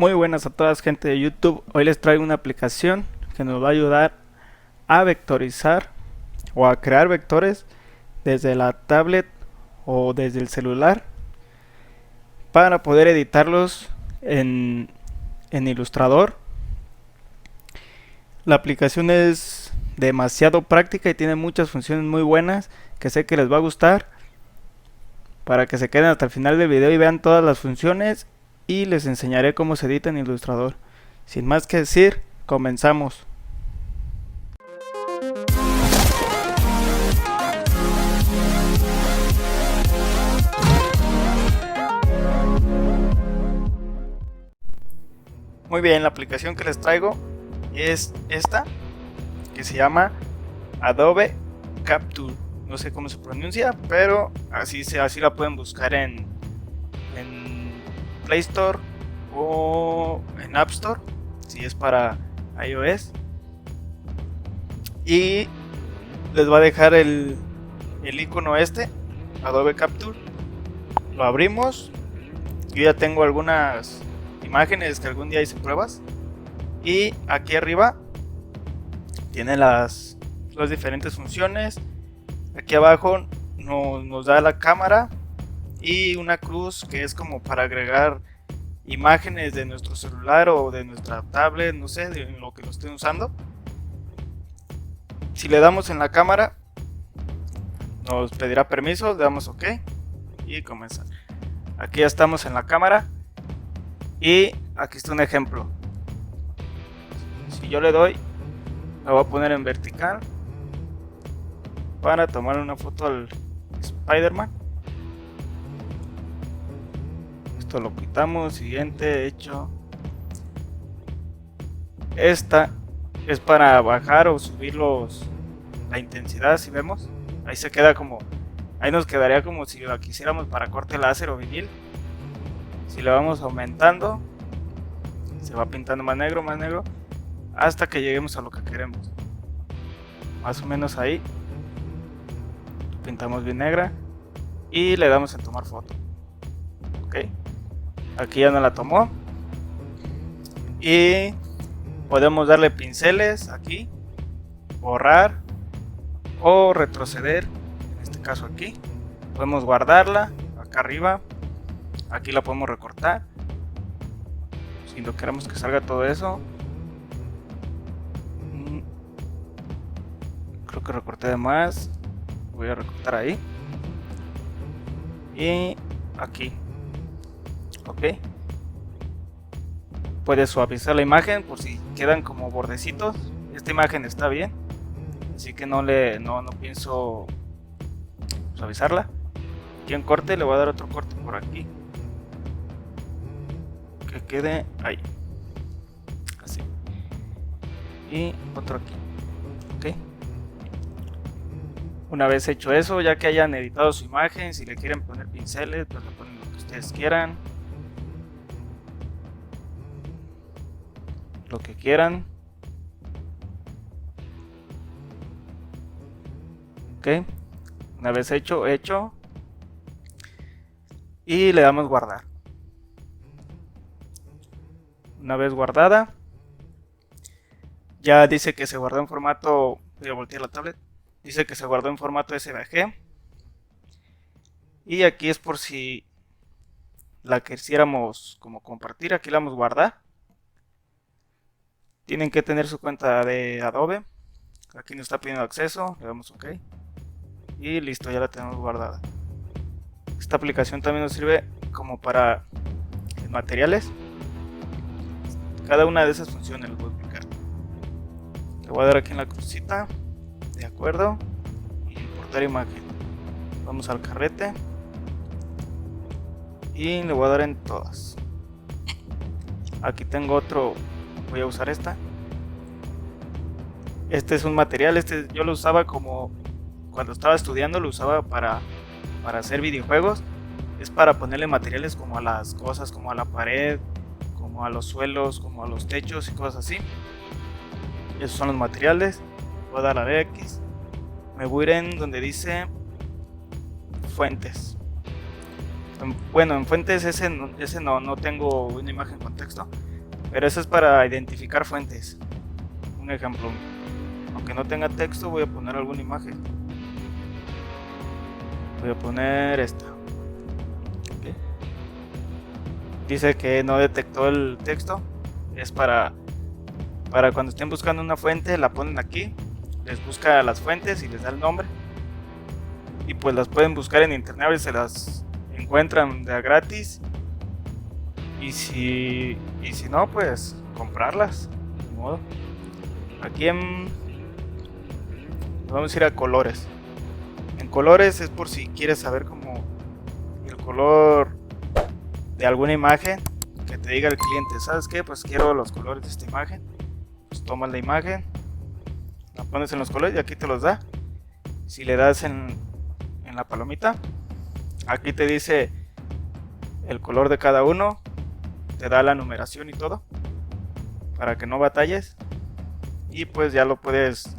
Muy buenas a todas, gente de YouTube. Hoy les traigo una aplicación que nos va a ayudar a vectorizar o a crear vectores desde la tablet o desde el celular para poder editarlos en Illustrator. La aplicación es demasiado práctica y tiene muchas funciones muy buenas que sé que les va a gustar, para que se queden hasta el final del video y vean todas las funciones, y les enseñaré cómo se edita en Illustrator. Sin más que decir, comenzamos. Muy bien, la aplicación que les traigo es esta, que se llama Adobe Capture. No sé cómo se pronuncia, pero así la pueden buscar en Play Store o en App Store, si es para iOS. Y les va a dejar el icono Adobe Capture. Lo abrimos. Yo ya tengo algunas imágenes que algún día hice pruebas. Y aquí arriba tiene las diferentes funciones. Aquí abajo nos da la cámara y una cruz que es como para agregar imágenes de nuestro celular o de nuestra tablet, no sé, de lo que lo estén usando. Si le damos en la cámara, nos pedirá permiso, le damos OK y comenzar. Aquí ya estamos en la cámara y aquí está un ejemplo. Si yo le doy, la voy a poner en vertical para tomar una foto al Spider-Man. Esto lo quitamos, siguiente, hecho. Esta es para bajar o subir la intensidad, si vemos. Ahí se queda como, ahí nos quedaría como si la quisiéramos para corte láser o vinil. Si le vamos aumentando, se va pintando más negro, hasta que lleguemos a lo que queremos. Más o menos ahí. Pintamos bien negra y le damos en tomar foto. Ok, aquí ya no la tomó. Y podemos darle pinceles aquí, borrar o retroceder. En este caso aquí podemos guardarla acá arriba. Aquí la podemos recortar si no queremos que salga todo eso. Creo que recorté de más. Voy a recortar ahí y aquí. Ok, puedes suavizar la imagen por si quedan como bordecitos. Esta imagen está bien, así que no pienso suavizarla. Aquí en corte le voy a dar otro corte por aquí, que quede ahí, así, y otro aquí. Ok, una vez hecho eso, ya que hayan editado su imagen, si le quieren poner pinceles, pues le ponen lo que ustedes quieran, lo que quieran. Ok, una vez hecho, y le damos guardar. Una vez guardada, ya dice que se guardó en formato, voy a voltear la tablet, dice que se guardó en formato SVG. Y aquí es por si la quisiéramos como compartir, aquí la vamos a guardar. Tienen que tener su cuenta de Adobe. Aquí nos está pidiendo acceso, le damos OK y listo, ya la tenemos guardada. Esta aplicación también nos sirve como para materiales. Cada una de esas funciones las voy a explicar. Le voy a dar aquí en la crucita, de acuerdo, y importar imagen. Vamos al carrete y le voy a dar en todas. Aquí tengo otro, voy a usar esta. Este es un material, yo lo usaba como cuando estaba estudiando, lo usaba para hacer videojuegos. Es para ponerle materiales como a las cosas, como a la pared, como a los suelos, como a los techos y cosas así. Esos son los materiales. Voy a dar a la X. Me voy a ir en donde dice fuentes. Bueno, en fuentes ese no tengo una imagen con texto. Pero eso es para identificar fuentes. Un ejemplo, aunque no tenga texto, voy a poner alguna imagen. Voy a poner esta. ¿Okay? Dice que no detectó el texto. Es para cuando estén buscando una fuente, la ponen aquí, les busca las fuentes y les da el nombre. Y pues las pueden buscar en internet y se las encuentran de gratis. Y si no, pues comprarlas. De modo. Aquí vamos a ir a colores. En colores es por si quieres saber como el color de alguna imagen, que te diga el cliente, ¿sabes qué? Pues quiero los colores de esta imagen. Pues tomas la imagen, la pones en los colores y aquí te los da. Si le das en la palomita, aquí te dice el color de cada uno, te da la numeración y todo, para que no batalles. Y pues ya lo puedes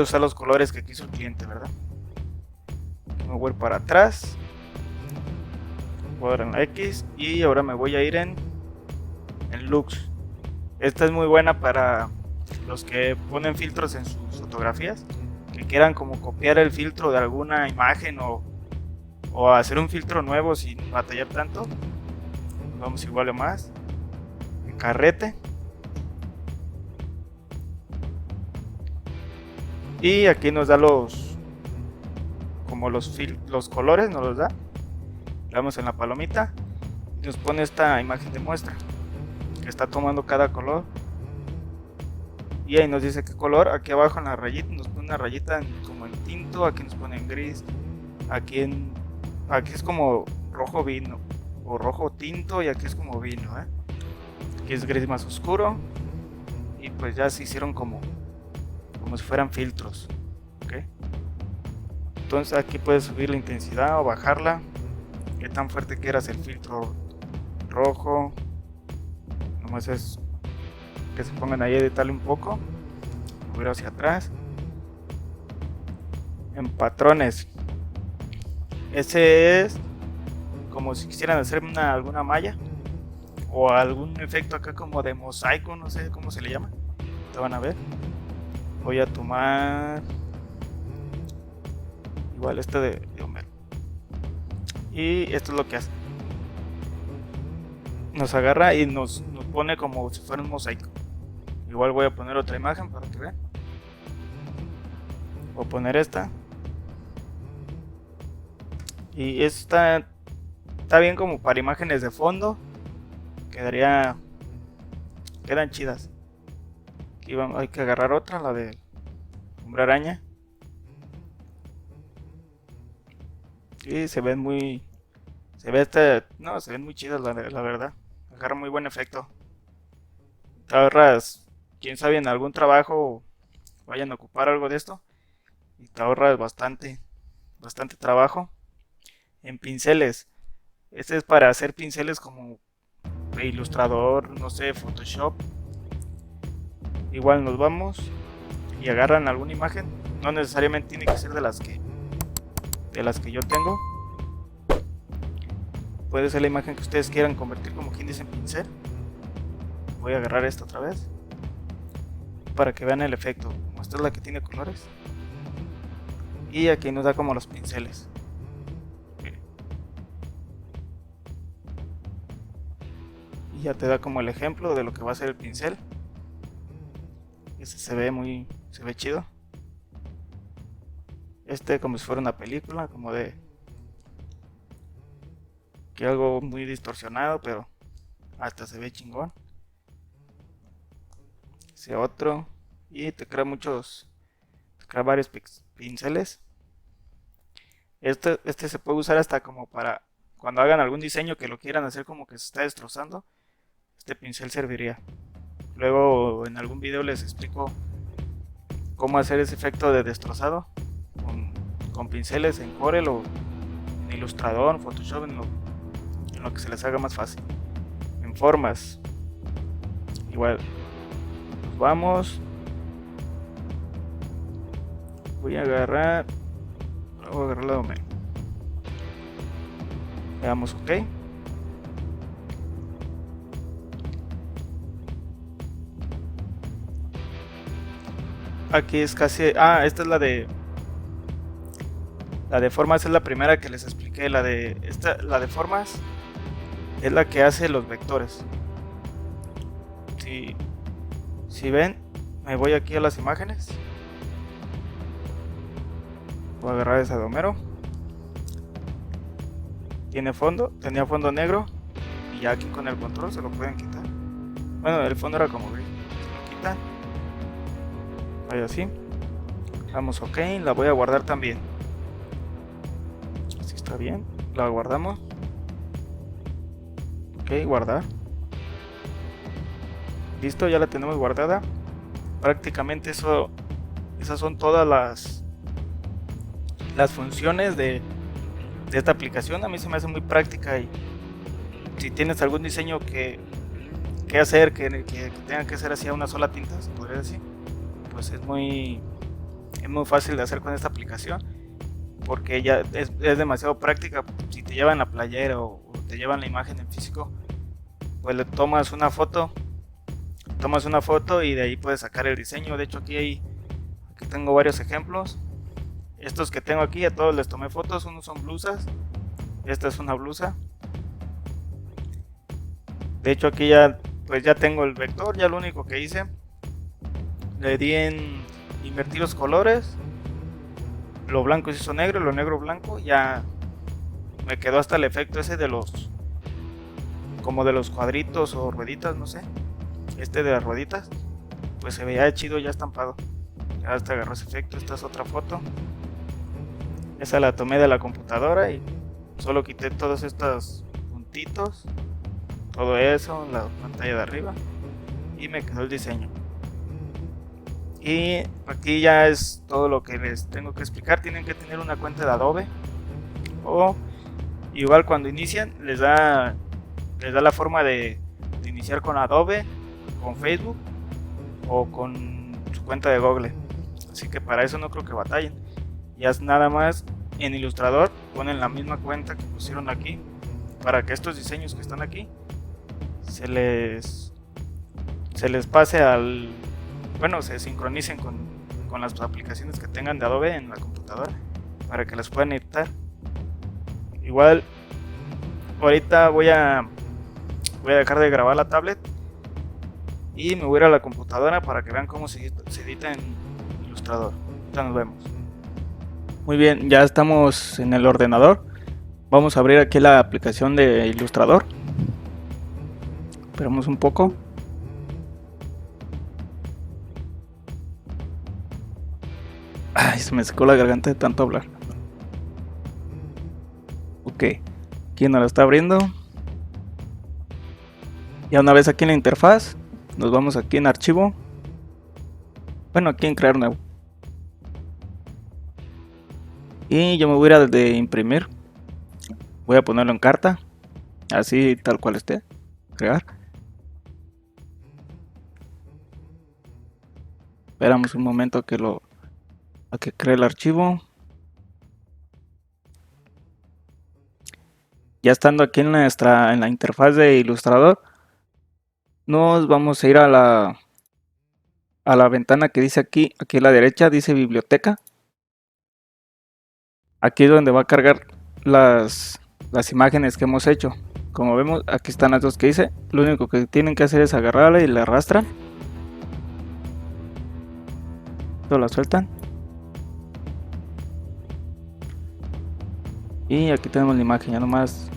usar los colores que quiso el cliente, ¿verdad? Me voy para atrás, voy a dar en la X y ahora me voy a ir en Lux. Esta es muy buena para los que ponen filtros en sus fotografías, que quieran como copiar el filtro de alguna imagen o hacer un filtro nuevo sin batallar tanto. Vamos igual o más en carrete. Y aquí nos da los colores, nos los da. Le damos en la palomita y nos pone esta imagen de muestra que está tomando cada color. Y ahí nos dice qué color. Aquí abajo en la rayita nos pone una rayita como en tinto. Aquí nos pone en gris. Aquí es como rojo vino o rojo tinto. Y aquí es como vino, Aquí es gris más oscuro. Y pues ya se hicieron como si fueran filtros, ¿okay? Entonces aquí puedes subir la intensidad o bajarla, qué tan fuerte quieras el filtro rojo. Nomás es que se pongan ahí a editarle un poco, mover hacia atrás. En patrones, ese es como si quisieran hacer alguna malla o algún efecto acá como de mosaico, no sé cómo se le llama, te van a ver. Voy a tomar igual este de Homero. Y esto es lo que hace. Nos agarra y nos pone como si fuera un mosaico. Igual voy a poner otra imagen para que vean. Voy a poner esta. Y esta está bien como para imágenes de fondo. Quedan chidas. Aquí hay que agarrar otra, la de Hombre Araña. Y se ven muy chidas la verdad. Agarra muy buen efecto. Te ahorras, quién sabe, en algún trabajo vayan a ocupar algo de esto. Y te ahorras bastante trabajo. En pinceles. Este es para hacer pinceles como de Illustrator, no sé, Photoshop. Igual nos vamos y agarran alguna imagen. No necesariamente tiene que ser de las que yo tengo. Puede ser la imagen que ustedes quieran convertir, como quien dice, en pincel. Voy a agarrar esta otra vez para que vean el efecto. Como esta es la que tiene colores. Y aquí nos da como los pinceles. Y ya te da como el ejemplo de lo que va a ser el pincel. Este se ve chido. Este como si fuera una película, como de que algo muy distorsionado, pero hasta se ve chingón. Ese otro. Y te crea varios pinceles. Este se puede usar hasta como para cuando hagan algún diseño que lo quieran hacer como que se está destrozando. Este pincel serviría. Luego en algún video les explico cómo hacer ese efecto de destrozado con pinceles en Corel o en Illustrator, en Photoshop, en lo que se les haga más fácil. En formas, igual nos vamos. Voy a agarrar la de Homero. Le damos OK. aquí es casi... esta es la de formas, es la primera que les expliqué. La de formas es la que hace los vectores. Si ven, me voy aquí a las imágenes. Voy a agarrar esa de Homero. Tenía fondo negro. Y ya aquí con el control se lo pueden quitar. Bueno, el fondo era como gris. Se lo quitan. Ahí así. Damos OK. La voy a guardar también. Así está bien. La guardamos. OK, guardar. Listo, ya la tenemos guardada. Prácticamente esas son todas las funciones de esta aplicación. A mí se me hace muy práctica, y si tienes algún diseño que hacer que tenga que ser así a una sola tinta, se podría decir, pues es muy fácil de hacer con esta aplicación, porque ya es demasiado práctica. Si te llevan la playera o te llevan la imagen en físico, pues le tomas una foto y de ahí puedes sacar el diseño. De hecho aquí tengo varios ejemplos. Estos que tengo aquí, a todos les tomé fotos. Unos son blusas. Esta es una blusa. De hecho aquí ya tengo el vector. Ya lo único que hice, le di en invertir los colores. Lo blanco se hizo negro, lo negro blanco. Ya me quedó hasta el efecto ese de los cuadritos o rueditas, no sé. De las rueditas, pues se veía chido ya estampado. Ya hasta agarró ese efecto. Esta es otra foto. Esa la tomé de la computadora y solo quité todos estos puntitos, todo eso, la pantalla de arriba, y me quedó el diseño. Y aquí ya es todo lo que les tengo que explicar. Tienen que tener una cuenta de Adobe, o igual cuando inician les da la forma de iniciar con Adobe, con Facebook o con su cuenta de Google. Así que para eso no creo que batallen. Ya es nada más en Illustrator, ponen la misma cuenta que pusieron aquí, para que estos diseños que están aquí se les pase se sincronicen con las aplicaciones que tengan de Adobe en la computadora, para que las puedan editar. Igual ahorita voy a dejar de grabar la tablet y me voy a ir a la computadora para que vean cómo se edita en Illustrator. Ya nos vemos. Muy bien, ya estamos en el ordenador. Vamos a abrir aquí la aplicación de Illustrator. Esperamos un poco. Ay, se me secó la garganta de tanto hablar. Ok, aquí nos la está abriendo. Ya una vez aquí en la interfaz, nos vamos aquí en archivo. Bueno, aquí en crear nuevo. Y yo me voy a ir a de imprimir. Voy a ponerlo en carta, así tal cual esté. Crear. Esperamos un momento a que cree el archivo. Ya estando aquí en la interfaz de Illustrator, nos vamos a ir a la ventana que dice aquí a la derecha, dice biblioteca. Aquí es donde va a cargar las imágenes que hemos hecho. Como vemos, aquí están las dos que hice. Lo único que tienen que hacer es agarrarla y la arrastran. La sueltan. Y aquí tenemos la imagen, ya nomás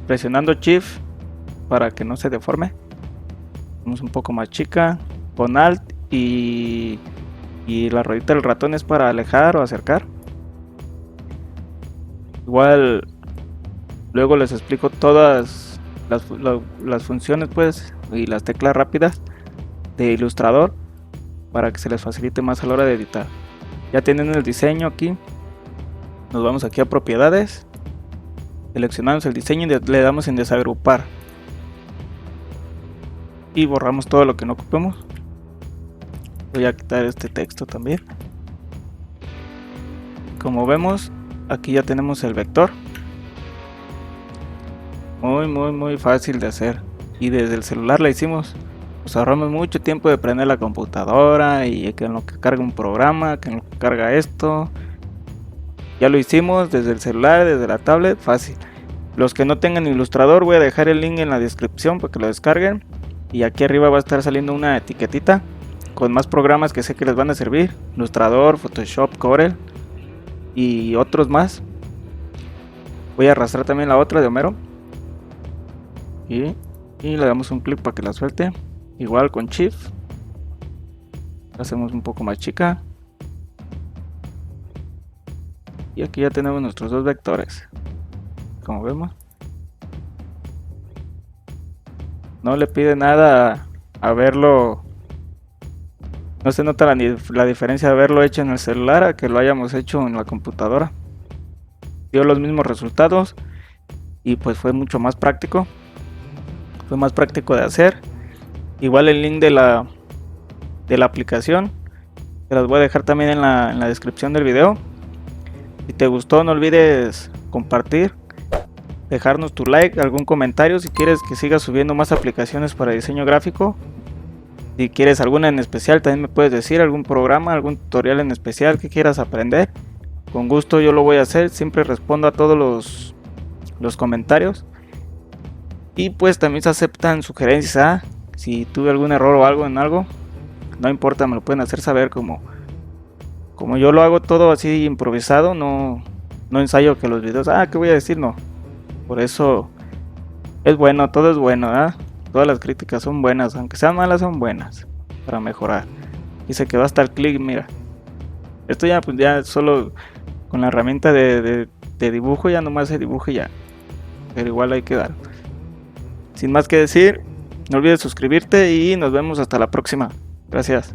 presionando Shift para que no se deforme. Vamos un poco más chica, con Alt y la ruedita del ratón es para alejar o acercar. Igual luego les explico todas las funciones pues y las teclas rápidas de Illustrator para que se les facilite más a la hora de editar. Ya tienen el diseño aquí. Nos vamos aquí a propiedades, seleccionamos el diseño y le damos en desagrupar y borramos todo lo que no ocupemos. Voy a quitar este texto también. Como vemos, aquí ya tenemos el vector. Muy fácil de hacer, y desde el celular la hicimos. Pues ahorramos mucho tiempo de prender la computadora y que en lo que carga un programa, que en lo que carga esto. Ya lo hicimos desde el celular, desde la tablet, fácil. Los que no tengan Illustrator, voy a dejar el link en la descripción para que lo descarguen. Y aquí arriba va a estar saliendo una etiquetita con más programas que sé que les van a servir: Illustrator, Photoshop, Corel y otros más. Voy a arrastrar también la otra de Homero y le damos un clic para que la suelte. Igual con Shift la hacemos un poco más chica. Y aquí ya tenemos nuestros dos vectores. Como vemos, no le pide nada a verlo. No se nota la diferencia de haberlo hecho en el celular a que lo hayamos hecho en la computadora. Dio los mismos resultados y pues fue mucho más práctico. Fue más práctico de hacer. Igual el link de la aplicación te las voy a dejar también en la descripción del video. Si te gustó, no olvides compartir, dejarnos tu like, algún comentario si quieres que siga subiendo más aplicaciones para diseño gráfico. Si quieres alguna en especial también me puedes decir, algún programa, algún tutorial en especial que quieras aprender. Con gusto yo lo voy a hacer, siempre respondo a todos los comentarios. Y pues también se aceptan sugerencias, si tuve algún error o algo en algo, no importa, me lo pueden hacer saber. Como yo lo hago todo así improvisado, no ensayo que los videos, ¿qué voy a decir? No, por eso es bueno, todo es bueno, ¿eh? Todas las críticas son buenas, aunque sean malas son buenas para mejorar. Dice que va a estar clic, mira. Esto ya pues ya solo con la herramienta de dibujo, ya nomás se dibuja y ya. Pero igual hay que dar. Sin más que decir, no olvides suscribirte y nos vemos hasta la próxima. Gracias.